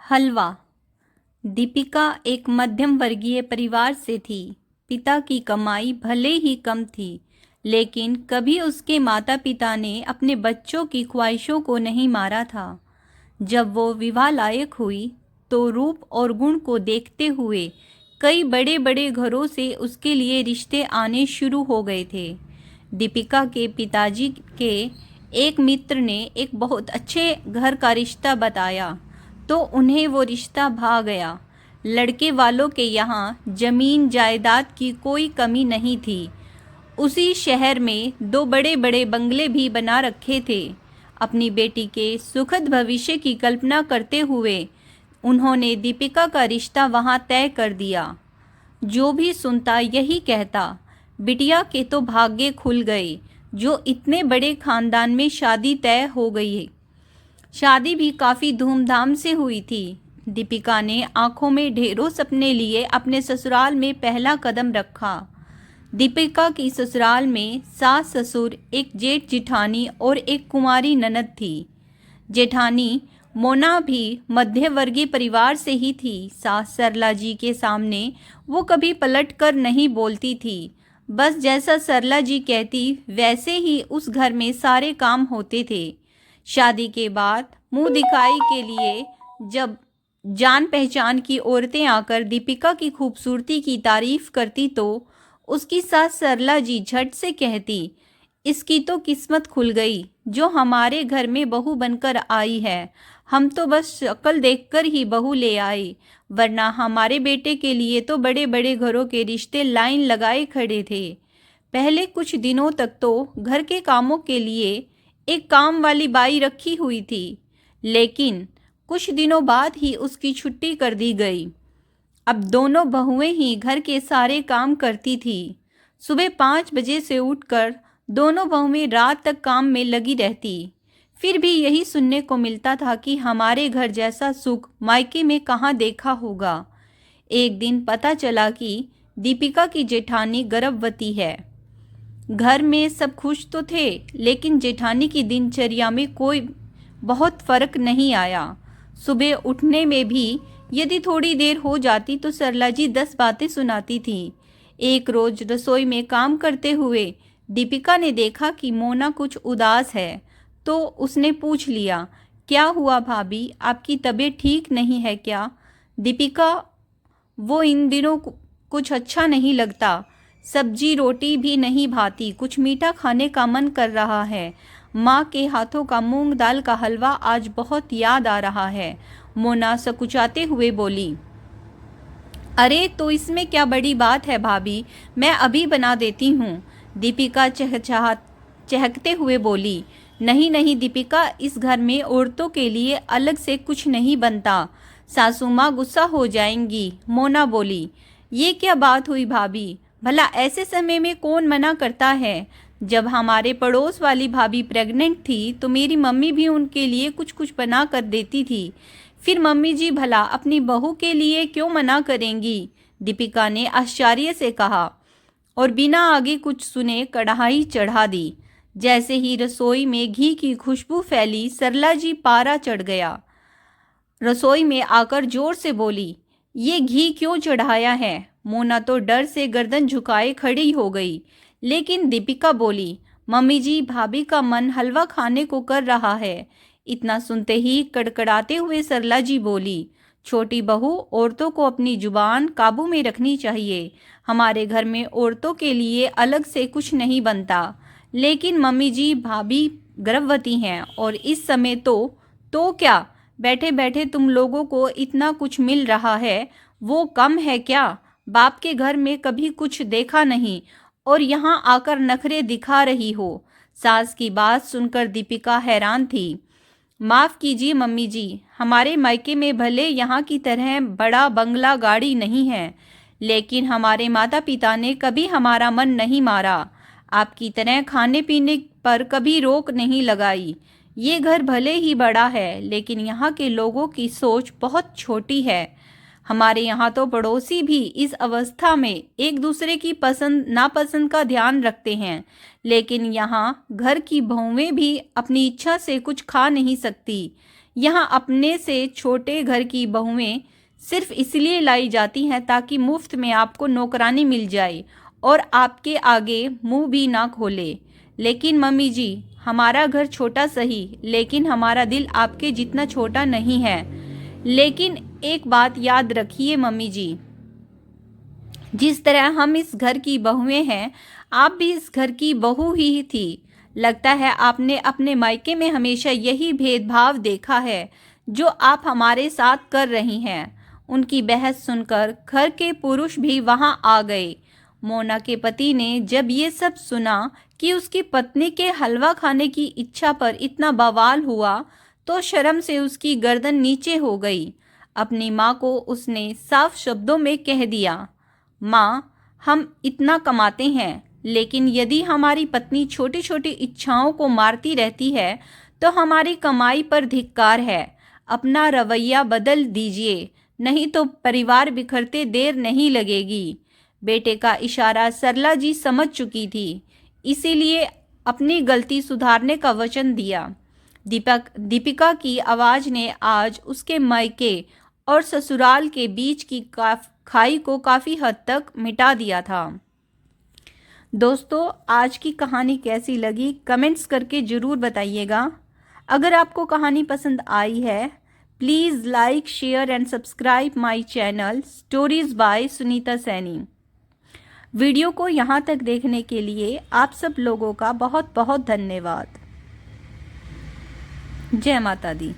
हलवा। दीपिका एक मध्यम वर्गीय परिवार से थी। पिता की कमाई भले ही कम थी, लेकिन कभी उसके माता पिता ने अपने बच्चों की ख्वाहिशों को नहीं मारा था। जब वो विवाह लायक हुई तो रूप और गुण को देखते हुए कई बड़े बड़े घरों से उसके लिए रिश्ते आने शुरू हो गए थे। दीपिका के पिताजी के एक मित्र ने एक बहुत अच्छे घर का रिश्ता बताया तो उन्हें वो रिश्ता भा गया। लड़के वालों के यहाँ जमीन जायदाद की कोई कमी नहीं थी। उसी शहर में दो बड़े बड़े बंगले भी बना रखे थे। अपनी बेटी के सुखद भविष्य की कल्पना करते हुए उन्होंने दीपिका का रिश्ता वहाँ तय कर दिया। जो भी सुनता यही कहता, बिटिया के तो भाग्य खुल गए, जो इतने बड़े खानदान में शादी तय हो गई है। शादी भी काफ़ी धूमधाम से हुई थी। दीपिका ने आंखों में ढेरों सपने लिए अपने ससुराल में पहला कदम रखा। दीपिका की ससुराल में सास ससुर, एक जेठ जिठानी और एक कुंवारी ननद थी। जेठानी मोना भी मध्यवर्गीय परिवार से ही थी। सास सरला जी के सामने वो कभी पलट कर नहीं बोलती थी। बस जैसा सरला जी कहती वैसे ही उस घर में सारे काम होते थे। शादी के बाद मुंह दिखाई के लिए जब जान पहचान की औरतें आकर दीपिका की खूबसूरती की तारीफ करती तो उसकी सास सरला जी झट से कहती, इसकी तो किस्मत खुल गई जो हमारे घर में बहू बनकर आई है। हम तो बस शक्ल देखकर ही बहू ले आए, वरना हमारे बेटे के लिए तो बड़े बड़े घरों के रिश्ते लाइन लगाए खड़े थे। पहले कुछ दिनों तक तो घर के कामों के लिए एक काम वाली बाई रखी हुई थी, लेकिन कुछ दिनों बाद ही उसकी छुट्टी कर दी गई। अब दोनों बहुएं ही घर के सारे काम करती थी। सुबह 5 बजे से उठकर दोनों बहुएं रात तक काम में लगी रहती। फिर भी यही सुनने को मिलता था कि हमारे घर जैसा सुख मायके में कहाँ देखा होगा। एक दिन पता चला कि दीपिका की जेठानी गर्भवती है। घर में सब खुश तो थे, लेकिन जेठानी की दिनचर्या में कोई बहुत फर्क नहीं आया। सुबह उठने में भी यदि थोड़ी देर हो जाती तो सरला जी 10 बातें सुनाती थी। एक रोज रसोई में काम करते हुए दीपिका ने देखा कि मोना कुछ उदास है, तो उसने पूछ लिया, क्या हुआ भाभी, आपकी तबीयत ठीक नहीं है क्या? दीपिका, वो इन दिनों कुछ अच्छा नहीं लगता, सब्जी रोटी भी नहीं भाती, कुछ मीठा खाने का मन कर रहा है। माँ के हाथों का मूंग दाल का हलवा आज बहुत याद आ रहा है। मोना सकुचाते हुए बोली, अरे तो इसमें क्या बड़ी बात है भाभी, मैं अभी बना देती हूँ। दीपिका चहकते हुए बोली, नहीं नहीं दीपिका, इस घर में औरतों के लिए अलग से कुछ नहीं बनता, सासू माँ गुस्सा हो जाएंगी। मोना बोली, ये क्या बात हुई भाभी, भला ऐसे समय में कौन मना करता है? जब हमारे पड़ोस वाली भाभी प्रेग्नेंट थी तो मेरी मम्मी भी उनके लिए कुछ कुछ बना कर देती थी। फिर मम्मी जी भला अपनी बहू के लिए क्यों मना करेंगी? दीपिका ने आश्चर्य से कहा और बिना आगे कुछ सुने कढ़ाई चढ़ा दी। जैसे ही रसोई में घी की खुशबू फैली, सरला जी पारा चढ़ गया। रसोई में आकर जोर से बोली, ये घी क्यों चढ़ाया है? मोना तो डर से गर्दन झुकाए खड़ी हो गई, लेकिन दीपिका बोली, मम्मी जी, भाभी का मन हलवा खाने को कर रहा है। इतना सुनते ही कड़कड़ाते हुए सरला जी बोली, छोटी बहू, औरतों को अपनी जुबान काबू में रखनी चाहिए। हमारे घर में औरतों के लिए अलग से कुछ नहीं बनता, लेकिन मम्मी जी, भाभी गर्भवती हैं और इस समय तो क्या, बैठे बैठे तुम लोगों को इतना कुछ मिल रहा है, वो कम है क्या? बाप के घर में कभी कुछ देखा नहीं और यहाँ आकर नखरे दिखा रही हो। सास की बात सुनकर दीपिका हैरान थी। माफ़ कीजिए मम्मी जी, हमारे मायके में भले यहाँ की तरह बड़ा बंगला गाड़ी नहीं है, लेकिन हमारे माता पिता ने कभी हमारा मन नहीं मारा। आपकी तरह खाने पीने पर कभी रोक नहीं लगाई। ये घर भले ही बड़ा है, लेकिन यहाँ के लोगों की सोच बहुत छोटी है। हमारे यहाँ तो पड़ोसी भी इस अवस्था में एक दूसरे की पसंद नापसंद का ध्यान रखते हैं, लेकिन यहाँ घर की बहुएं भी अपनी इच्छा से कुछ खा नहीं सकती। यहाँ अपने से छोटे घर की बहुएं सिर्फ इसलिए लाई जाती हैं ताकि मुफ्त में आपको नौकरानी मिल जाए और आपके आगे मुंह भी ना खोले। लेकिन मम्मी जी, हमारा घर छोटा सही, लेकिन हमारा दिल आपके जितना छोटा नहीं है। लेकिन एक बात याद रखिए मम्मी जी, जिस तरह हम इस घर की बहुएं हैं, आप भी इस घर की बहू ही थी। लगता है आपने अपने मायके में हमेशा यही भेदभाव देखा है जो आप हमारे साथ कर रही हैं। उनकी बहस सुनकर घर के पुरुष भी वहां आ गए। मोना के पति ने जब ये सब सुना कि उसकी पत्नी के हलवा खाने की इच्छा पर इतना बवाल हुआ, तो शर्म से उसकी गर्दन नीचे हो गई। अपनी माँ को उसने साफ शब्दों में कह दिया, माँ, हम इतना कमाते हैं, लेकिन यदि हमारी पत्नी छोटी छोटी इच्छाओं को मारती रहती है तो हमारी कमाई पर धिक्कार है। अपना रवैया बदल दीजिए, नहीं तो परिवार बिखरते देर नहीं लगेगी। बेटे का इशारा सरला जी समझ चुकी थी, इसीलिए अपनी गलती सुधारने का वचन दिया। दीपिका की आवाज़ ने आज उसके मायके और ससुराल के बीच की खाई को काफ़ी हद तक मिटा दिया था। दोस्तों, आज की कहानी कैसी लगी कमेंट्स करके ज़रूर बताइएगा। अगर आपको कहानी पसंद आई है, please like, share and subscribe my channel stories bye Sunita Saini. Video को यहाँ तक देखने के लिए आप सब लोगों का बहुत बहुत धन्यवाद। जय माता दी।